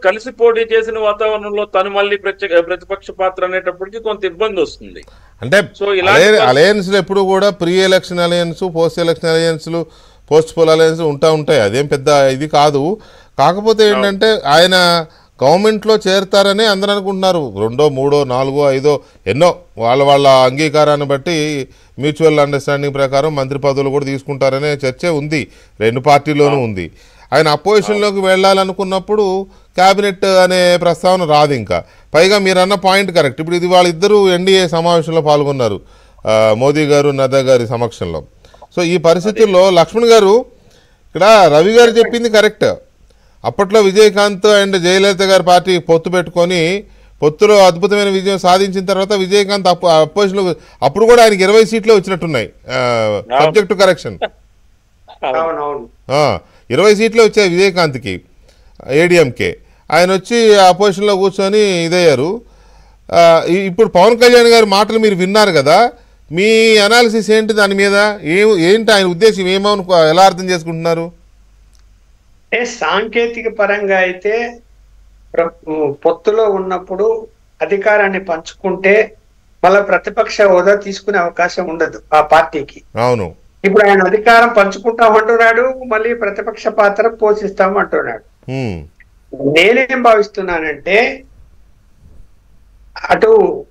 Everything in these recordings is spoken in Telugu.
కలిసి పోటీ చేసిన వాతావరణంలో తను మళ్ళీ ప్రతిపక్ష పాత్ర అనేటప్పటికి కొంత ఇబ్బంది వస్తుంది. అంటే సో అలయన్స్లు ఎప్పుడు కూడా pre election alliance, post election అలయన్స్లు, పోస్ట్ పోల్ అలయన్స్ ఉంటాయి. అదేం పెద్ద ఇది కాదు. కాకపోతే ఏంటంటే ఆయన గవర్నమెంట్లో చేరతారని అందరూ అనుకుంటున్నారు. 2, 3, 4, 5 ఎన్నో వాళ్ళ అంగీకారాన్ని బట్టి మ్యూచువల్ అండర్స్టాండింగ్ ప్రకారం మంత్రి పదవులు కూడా తీసుకుంటారనే చర్చే ఉంది, 2 పార్టీల్లోనూ ఉంది. ఆయన అపోజిషన్లోకి వెళ్ళాలనుకున్నప్పుడు క్యాబినెట్ అనే ప్రస్తావన రాదు. ఇంకా పైగా మీరు అన్న పాయింట్ కరెక్ట్. ఇప్పుడు ఇది వాళ్ళిద్దరూ ఎన్డీఏ సమావేశంలో పాల్గొన్నారు, మోదీ గారు, నడ్డా గారి సమక్షంలో. సో ఈ పరిస్థితుల్లో లక్ష్మణ్ గారు, ఇక్కడ రవి గారు చెప్పింది కరెక్ట్. అప్పట్లో విజయకాంత్ అండ్ జయలలిత గారి పార్టీ పొత్తు పెట్టుకొని పొత్తులో అద్భుతమైన విజయం సాధించిన తర్వాత విజయకాంత్ అపోజిషన్లో అప్పుడు కూడా ఆయనకి 20 సీట్లు వచ్చినట్టున్నాయి, సబ్జెక్టు కరెక్షన్. 20 సీట్లు వచ్చాయి విజయకాంత్కి, ఏడీఎంకే. ఆయన వచ్చి అపోజిషన్లో కూర్చొని ఇదయ్యారు. ఇప్పుడు పవన్ కళ్యాణ్ గారి మాటలు మీరు విన్నారు కదా, మీ అనాలిసిస్ ఏంటి దాని మీద? ఏంటి ఆయన ఉద్దేశం, ఏమని ఎలా అర్థం చేసుకుంటున్నారు? సాంకేతిక పరంగా అయితే పొత్తులో ఉన్నప్పుడు అధికారాన్ని పంచుకుంటే మళ్ళీ ప్రతిపక్ష హోదా తీసుకునే అవకాశం ఉండదు ఆ పార్టీకి. అవును. ఇప్పుడు ఆయన అధికారం పంచుకుంటాం అంటున్నాడు, మళ్ళీ ప్రతిపక్ష పాత్ర పోషిస్తాం అంటున్నాడు. నేనేం భావిస్తున్నానంటే అటు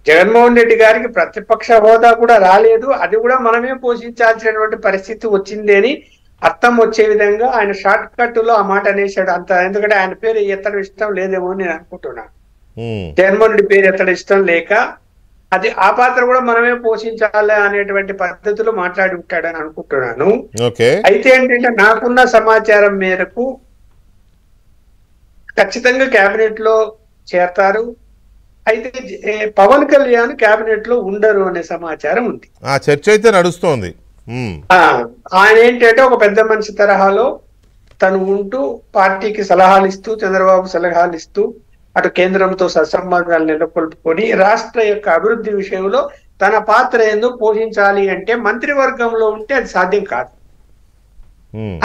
జగన్మోహన్ రెడ్డి గారికి ప్రతిపక్ష హోదా కూడా రాలేదు, అది కూడా మనమే పోషించాల్సినటువంటి పరిస్థితి వచ్చింది అని అర్థం వచ్చే విధంగా ఆయన షార్ట్ కట్ లో ఆ మాట అనేసాడు అంత. ఎందుకంటే ఆయన పేరు ఎత్తడం ఇష్టం లేదేమో అని నేను అనుకుంటున్నాను. జగన్మోహన్ రెడ్డి పేరు ఎత్తడం ఇష్టం లేక అది ఆ పాత్ర కూడా మనమే పోషించాలి అనేటువంటి పద్ధతిలో మాట్లాడి ఉంటాడని అనుకుంటున్నాను. అయితే ఏంటంటే నాకున్న సమాచారం మేరకు ఖచ్చితంగా కేబినెట్ లో చేరతారు. అయితే పవన్ కళ్యాణ్ కేబినెట్ లో ఉండరు అనే సమాచారం ఉంది. ఆ చర్చ అయితే నడుస్తోంది. ఆయన ఏంటంటే ఒక పెద్ద మనిషి తరహాలో తను ఉంటూ పార్టీకి సలహాలు ఇస్తూ, చంద్రబాబు సలహాలు ఇస్తూ, అటు కేంద్రంతో సత్సంబంధాలు నెలకొల్పుకొని రాష్ట్ర యొక్క అభివృద్ధి విషయంలో తన పాత్ర ఏందో పోషించాలి అంటే మంత్రివర్గంలో ఉంటే అది సాధ్యం కాదు.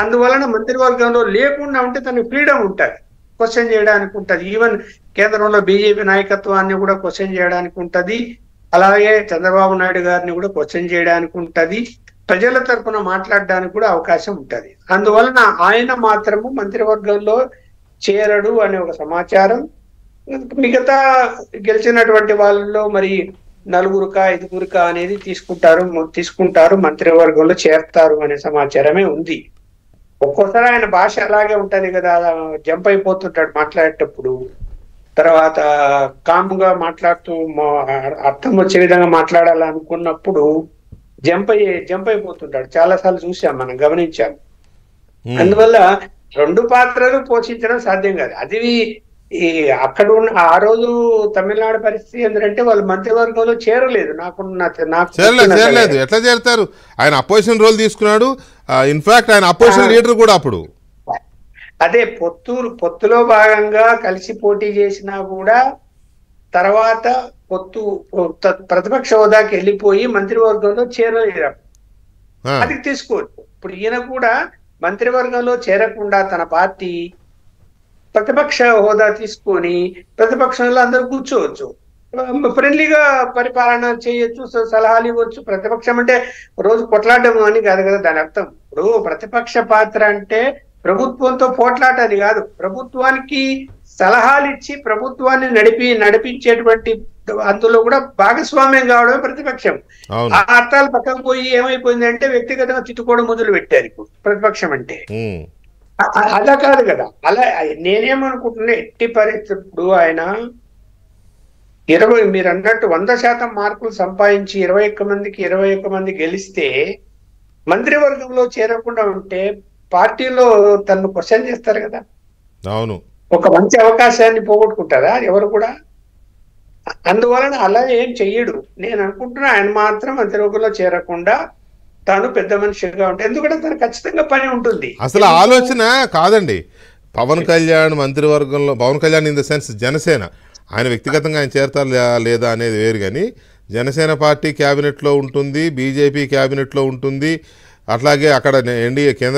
అందువలన మంత్రివర్గంలో లేకుండా ఉంటే తనకు ఫ్రీడమ్ ఉంటుంది, క్వశ్చన్ చేయడానికి ఉంటుంది. ఈవెన్ కేంద్రంలో బీజేపీ నాయకత్వాన్ని కూడా క్వశ్చన్ చేయడానికి ఉంటది, అలాగే చంద్రబాబు నాయుడు గారిని కూడా క్వశ్చన్ చేయడానికి ఉంటది, ప్రజల తరఫున మాట్లాడడానికి కూడా అవకాశం ఉంటది. అందువలన ఆయన మాత్రము మంత్రివర్గంలో చేరడు అనే ఒక సమాచారం. మిగతా గెలిచినటువంటి వాళ్ళలో మరి 4 5 అనేది తీసుకుంటారు, మంత్రివర్గంలో చేరతారు అనే సమాచారమే ఉంది. ఒక్కోసారి ఆయన భాష అలాగే ఉంటది కదా, జంప్ అయిపోతుంటాడు మాట్లాడేటప్పుడు. తర్వాత కామ్గా మాట్లాడుతూ అర్థం వచ్చే విధంగా మాట్లాడాలనుకున్నప్పుడు జంప్ అయిపోతుంటాడు. చాలా సార్లు చూసాం, మనం గమనించాం. అందువల్ల 2 పాత్రలు పోషించడం సాధ్యం కాదు. అది అక్కడ ఉన్న ఆ రోజు తమిళనాడు పరిస్థితి ఏంటంటే వాళ్ళు మంత్రివర్గంలో చేరలేదు. చేరలేదు. ఎట్లా చేరతారు? ఆయన అపోజిషన్ రోల్ తీసుకున్నాడు. ఇన్ఫాక్ట్ ఆయన అపోజిషన్ లీడర్ కూడా అప్పుడు. అదే పొత్తులో భాగంగా కలిసి పోటీ చేసినా కూడా తర్వాత ప్రతిపక్ష హోదాకి వెళ్ళిపోయి మంత్రివర్గంలో చేరలేదు. అది తీసుకోవచ్చు. ఇప్పుడు ఈయన కూడా మంత్రివర్గంలో చేరకుండా తన పార్టీ ప్రతిపక్ష హోదా తీసుకొని ప్రతిపక్షంలో అందరూ కూర్చోవచ్చు, ఫ్రెండ్లీగా పరిపాలన చేయొచ్చు, సలహాలు ఇవ్వచ్చు. ప్రతిపక్షం అంటే రోజు కొట్లాడడం అని కాదు కదా దాని అర్థం. ఇప్పుడు ప్రతిపక్ష పాత్ర అంటే ప్రభుత్వంతో పోట్లాట అని కాదు, ప్రభుత్వానికి సలహాలు ఇచ్చి ప్రభుత్వాన్ని నడిపించేటువంటి అందులో కూడా భాగస్వామ్యం కావడమే ప్రతిపక్షం. ఆ అర్థాలు పక్కకు పోయి ఏమైపోయింది అంటే వ్యక్తిగతంగా తిట్టుకోవడం మొదలు పెట్టారు ఇప్పుడు ప్రతిపక్షం అంటే. అలా కాదు కదా. అలా నేనేమనుకుంటున్నా, ఎట్టి పరిస్థితులు ఆయన 20 మీరు అన్నట్టు 100% మార్కులు సంపాదించి 21 మంది గెలిస్తే మంత్రివర్గంలో చేరకుండా ఉంటే పార్టీలో తను క్వశ్చన్ చేస్తారు కదా. అవును, ఒక మంచి అవకాశాన్ని పోగొట్టుకుంటారా ఎవరు కూడా. అందువలన అలా ఏం చెయ్యడు. నేను అనుకుంటున్నా ఆయన మాత్రం మంత్రివర్గంలో చేరకుండా తాను పెద్ద మనిషిగా ఉంటాడు. ఎందుకంటే తను ఖచ్చితంగా పని ఉంటుంది. అసలు ఆలోచన కాదండి పవన్ కళ్యాణ్ మంత్రివర్గంలో. Pavan Kalyan in the sense Janasena, ఆయన వ్యక్తిగతంగా ఆయన చేరతారా లేదా అనేది వేరు, కానీ జనసేన పార్టీ క్యాబినెట్లో ఉంటుంది, బీజేపీ క్యాబినెట్లో ఉంటుంది, అట్లాగే అక్కడ ఎన్డీఏ కేంద్ర